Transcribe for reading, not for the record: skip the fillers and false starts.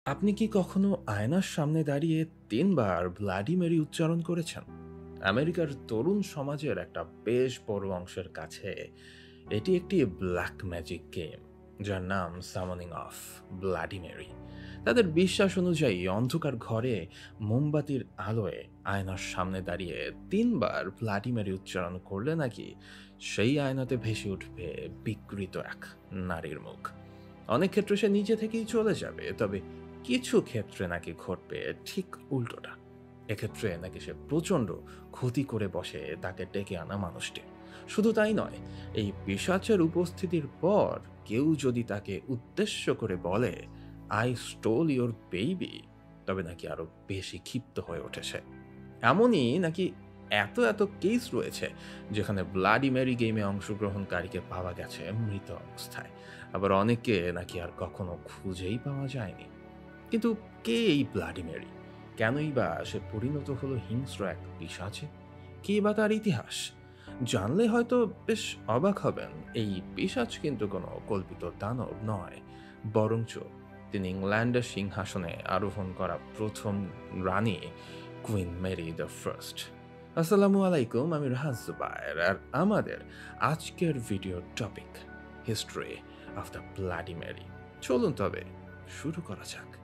আপনি কি কখনো আয়নার সামনে দাঁড়িয়ে ৩ বার ব্লাডি মেরি উচ্চারণ করেছেন? আমেরিকার তরুণ সমাজের একটা বেশ বড় অংশের কাছে এটি একটি ব্ল্যাক ম্যাজিক গেম, যার নাম সামনিং অফ ব্লাডি মেরি। তাদের বিশ্বাস অনুযায়ী অন্ধকার ঘরে মোমবাতির আলোয় আয়নার সামনে দাঁড়িয়ে ৩ বার ব্লাডি মেরি উচ্চারণ করলে নাকি সেই আয়নাতে ভেসে উঠবে বিকৃত এক নারীর মুখ। অনেক ক্ষেত্রে সে নিজে থেকেই চলে যাবে, তবে কিছু ক্ষেত্রে নাকি ঘটবে ঠিক উল্টোটা। এক্ষেত্রে নাকি সে প্রচণ্ড ক্ষতি করে বসে তাকে ডেকে আনা মানুষটি। শুধু তাই নয়, এই পিশাচের উপস্থিতির পর কেউ যদি তাকে উদ্দেশ্য করে বলে, "আই স্টোল ইওর বেবি", তবে নাকি আরো বেশি ক্ষিপ্ত হয়ে ওঠে সে। এমনই নাকি এত কেস রয়েছে যেখানে ব্লাডি মেরি গেমে অংশগ্রহণকারীকে পাওয়া গেছে মৃত অবস্থায়। আবার অনেককে নাকি আর কখনো খুঁজেই পাওয়া যায়নি। কিন্তু কে এই ব্লাডি মেরি? কেনই বা সে পরিণত হলো হিংস্র এক পিশাচে? কে বা তার ইতিহাস? জানলে হয়তো বেশ অবাক হবেন। এই পিশাচ কিন্তু কোনো কল্পিত দানব নয়, বরঞ্চ তিনি ইংল্যান্ডের সিংহাসনে আরোহণ করা প্রথম রানী কুইন মেরি দ্য ফার্স্ট। আসসালামু আলাইকুম, আমি রাহাত জুবায়ের, আর আমাদের আজকের ভিডিওর topic history of the bloody Mary. চলুন তবে শুরু করা যাক।